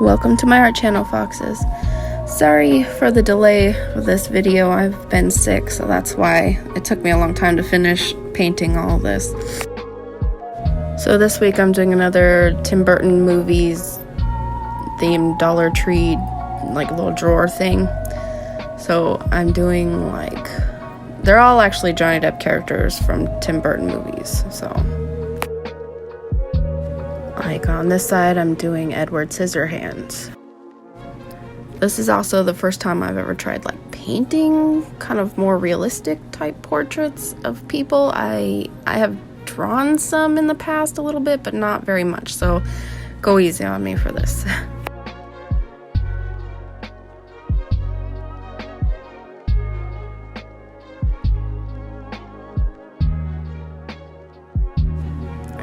Welcome to my art channel, Foxes. Sorry for the delay of this video. I've been sick, so that's why it took me a long time to finish painting all this. So this week I'm doing another Tim Burton movies themed Dollar Tree, like a little drawer thing. So I'm doing they're all actually Johnny Depp characters from Tim Burton movies, so. On this side, I'm doing Edward Scissorhands. This is also the first time I've ever tried painting kind of more realistic type portraits of people. I have drawn some in the past a little bit, but not very much, so go easy on me for this.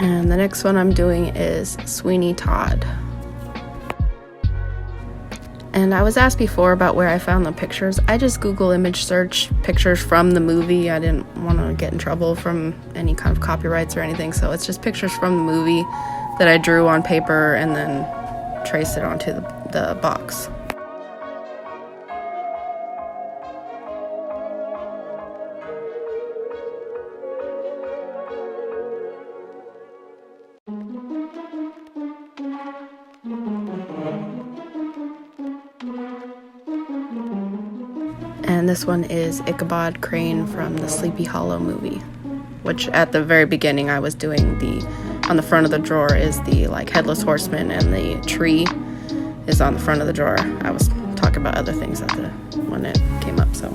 And the next one I'm doing is Sweeney Todd. And I was asked before about where I found the pictures. I just Google image search pictures from the movie. I didn't want to get in trouble from any kind of copyrights or anything, so it's just pictures from the movie that I drew on paper and then traced it onto the box. And this one is Ichabod Crane from the Sleepy Hollow movie, which at the very beginning I was doing on the front of the drawer is the headless horseman, and the tree is on the front of the drawer. I was talking about other things when it came up, so.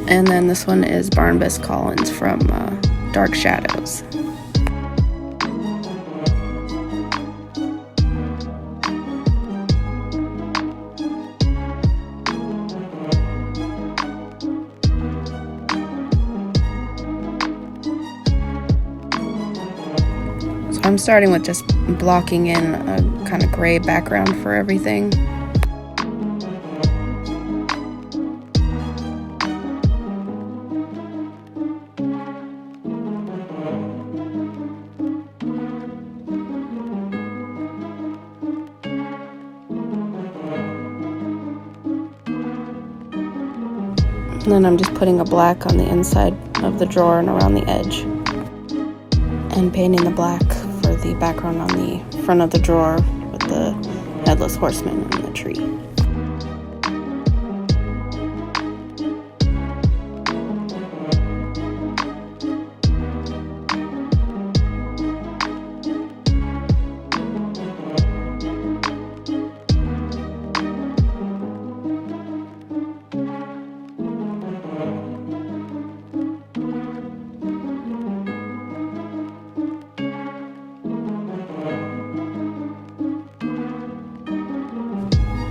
And then this one is Barnabas Collins from Dark Shadows. So I'm starting with just blocking in a kind of gray background for everything. And then I'm just putting a black on the inside of the drawer and around the edge. And painting the black for the background on the front of the drawer with the headless horseman and the tree.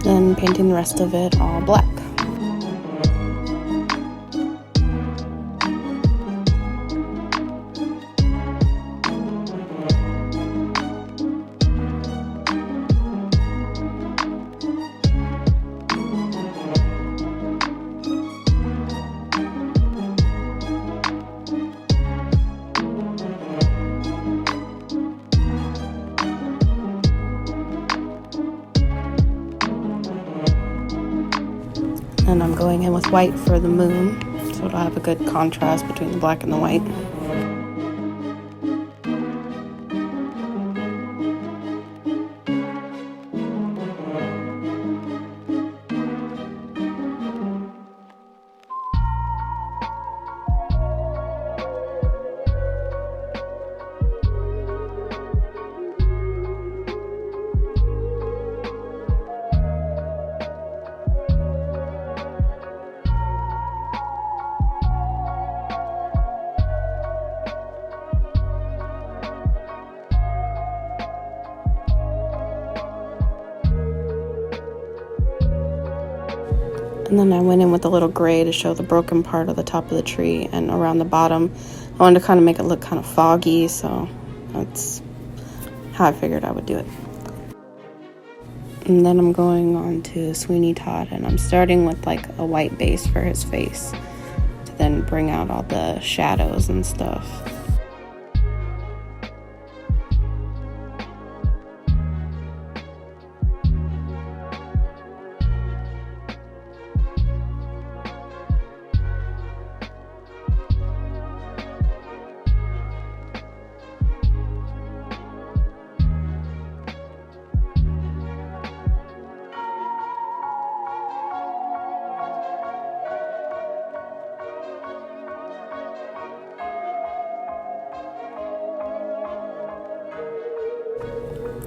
Then painting the rest of it all black. And I'm going in with white for the moon, so it'll have a good contrast between the black and the white. And then I went in with a little gray to show the broken part of the top of the tree, and around the bottom I wanted to kind of make it look kind of foggy, so that's how I figured I would do it. And then I'm going on to Sweeney Todd, and I'm starting with like a white base for his face to then bring out all the shadows and stuff.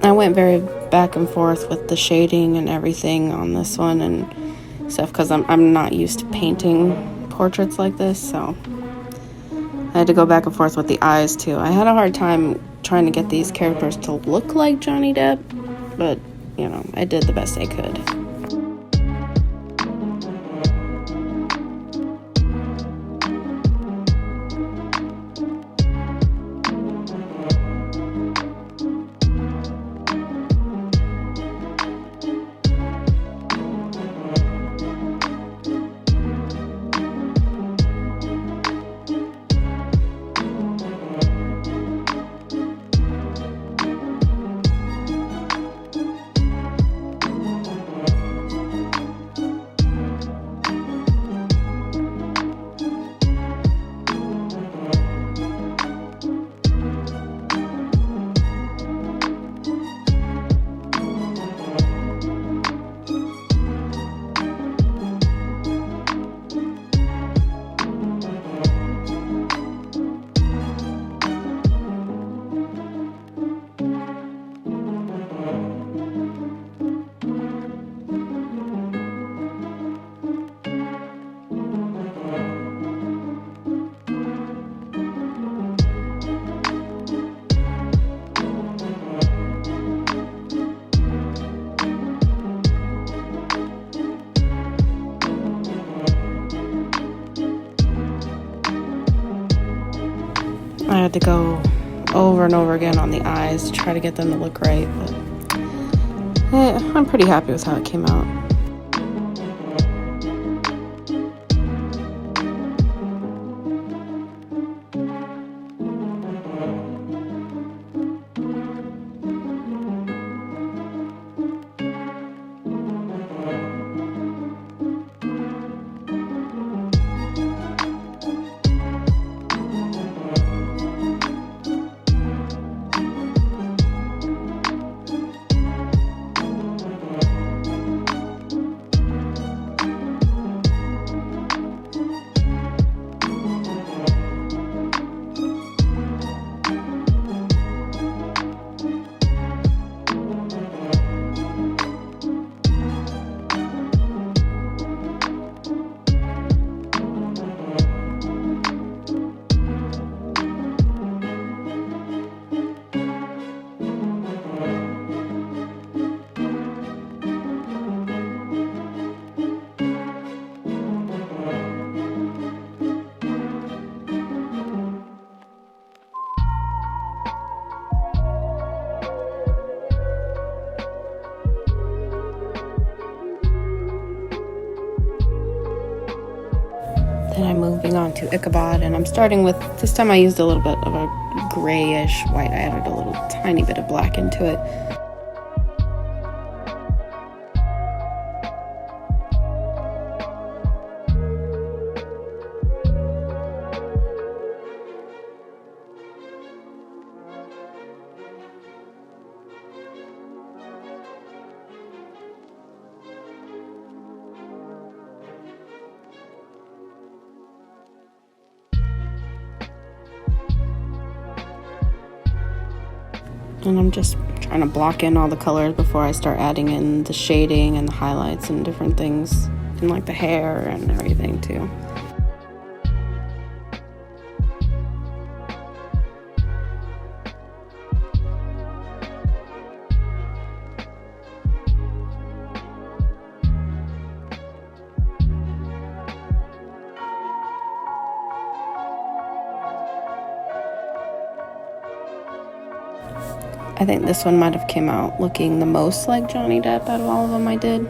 I went very back and forth with the shading and everything on this one and stuff because I'm not used to painting portraits like this, so I had to go back and forth with the eyes too. I had a hard time trying to get these characters to look like Johnny Depp, but you know, I did the best I could. I had to go over and over again on the eyes to try to get them to look right, but I'm pretty happy with how it came out. Then I'm moving on to Ichabod, and I'm starting with, this time I used a little bit of a grayish white. I added a little tiny bit of black into it. And I'm just trying to block in all the colors before I start adding in the shading and the highlights and different things, and like the hair and everything too. I think this one might have came out looking the most like Johnny Depp out of all of them I did.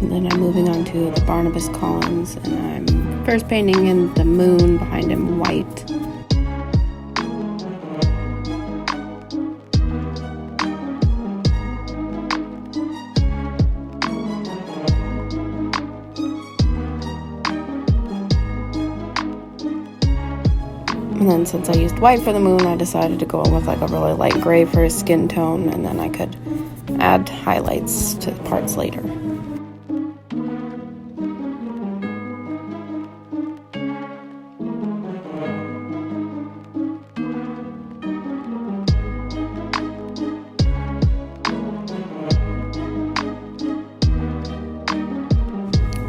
And then I'm moving on to the Barnabas Collins, and I'm first painting in the moon behind him white. And then since I used white for the moon, I decided to go with like a really light gray for his skin tone, and then I could add highlights to the parts later.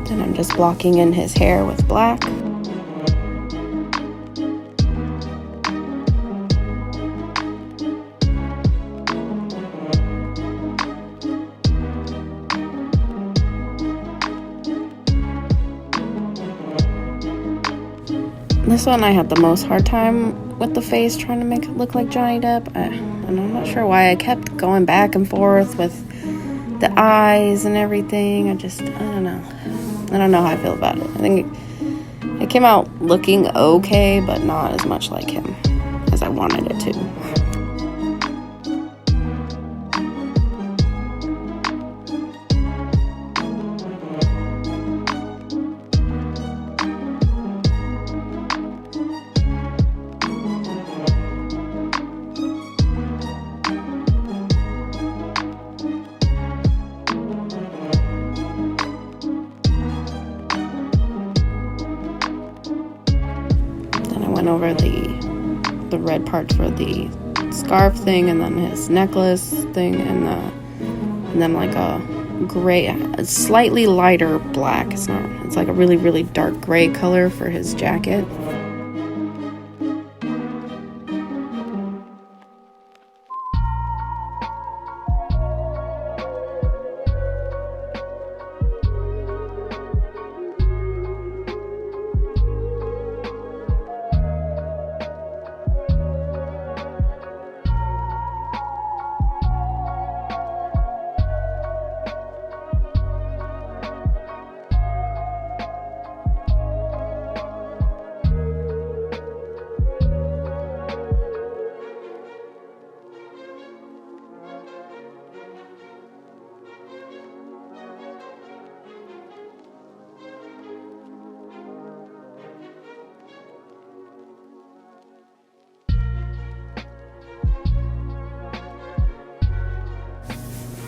Then I'm just blocking in his hair with black. This one I had the most hard time with the face, trying to make it look like Johnny Depp. And I'm not sure why I kept going back and forth with the eyes and everything. I don't know. I don't know how I feel about it. I think it came out looking okay, but not as much like him as I wanted it to. Over the red part for the scarf thing, and then his necklace thing, and then like a gray, a slightly lighter black. It's like a really, really dark gray color for his jacket.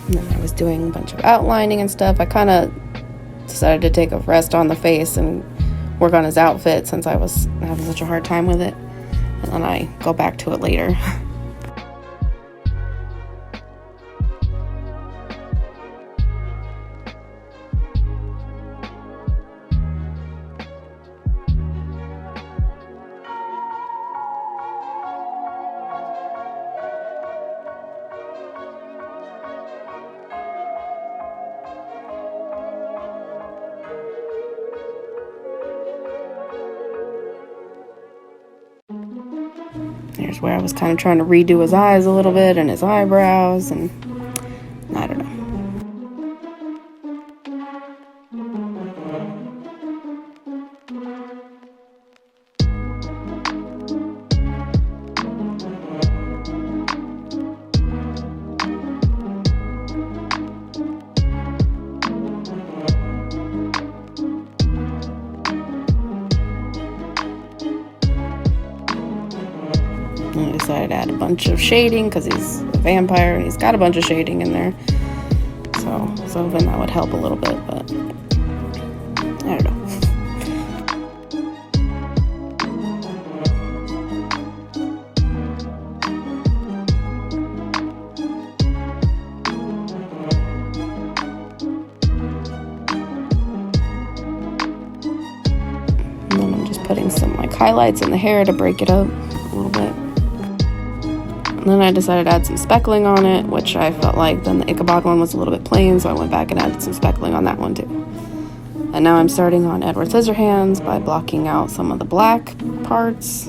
And then I was doing a bunch of outlining and stuff. I kind of decided to take a rest on the face and work on his outfit since I was having such a hard time with it. And then I go back to it later. Here's where I was kind of trying to redo his eyes a little bit and his eyebrows, and I don't know. And I decided to add a bunch of shading because he's a vampire and he's got a bunch of shading in there. So then that would help a little bit, but I don't know. And then I'm just putting some like highlights in the hair to break it up a little bit. And then I decided to add some speckling on it, which I felt like then the Ichabod one was a little bit plain, so I went back and added some speckling on that one too. And now I'm starting on Edward Scissorhands by blocking out some of the black parts.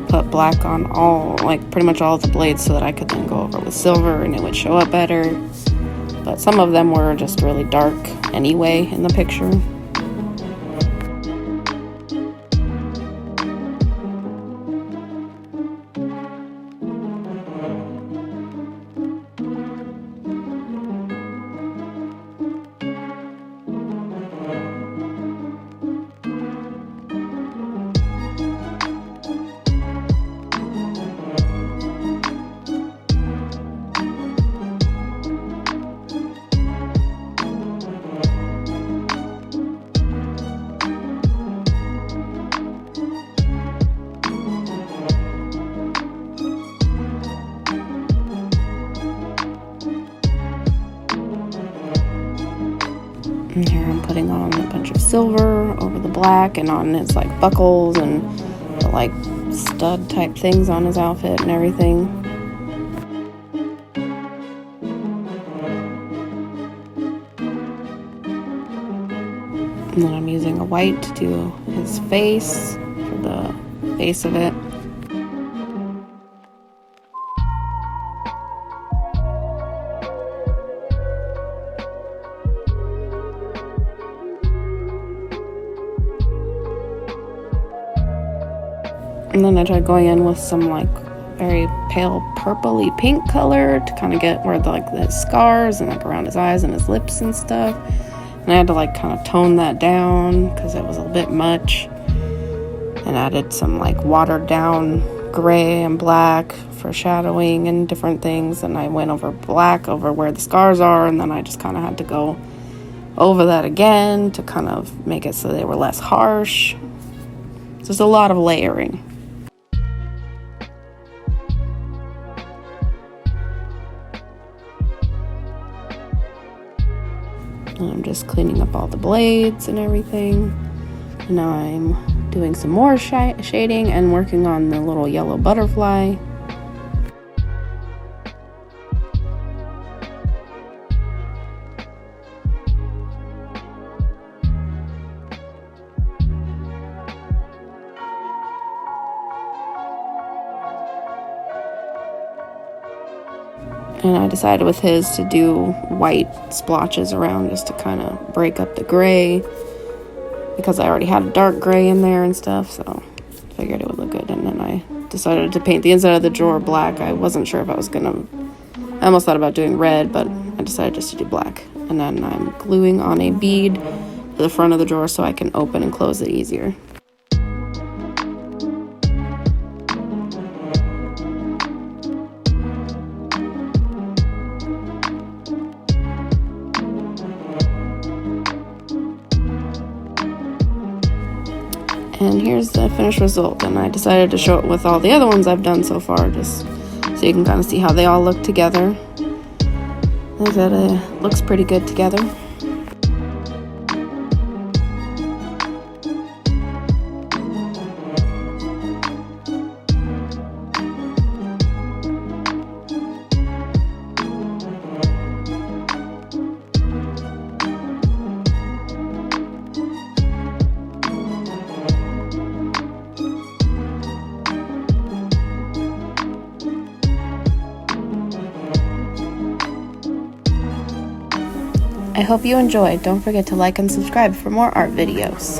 Put black on all, like pretty much all of the blades so that I could then go over with silver and it would show up better. But some of them were just really dark anyway in the picture. And here I'm putting on a bunch of silver over the black and on his like buckles and the like stud type things on his outfit and everything. And then I'm using a white to do his face, for the base of it. And then I tried going in with some like very pale purpley pink color to kind of get where the scars and like around his eyes and his lips and stuff. And I had to like kind of tone that down because it was a bit much. And added some like watered down gray and black for shadowing and different things. And I went over black over where the scars are, and then I just kind of had to go over that again to kind of make it so they were less harsh. So there's a lot of layering. And I'm just cleaning up all the blades and everything. And now I'm doing some more shading and working on the little yellow butterfly. And I decided with his to do white splotches around just to kind of break up the gray, because I already had a dark gray in there and stuff, so I figured it would look good. And then I decided to paint the inside of the drawer black. I wasn't sure if I was gonna, I almost thought about doing red, but I decided just to do black. And then I'm gluing on a bead to the front of the drawer so I can open and close it easier. And here's the finished result, and I decided to show it with all the other ones I've done so far, just so you can kind of see how they all look together. I think that it looks pretty good together. I hope you enjoyed. Don't forget to like and subscribe for more art videos.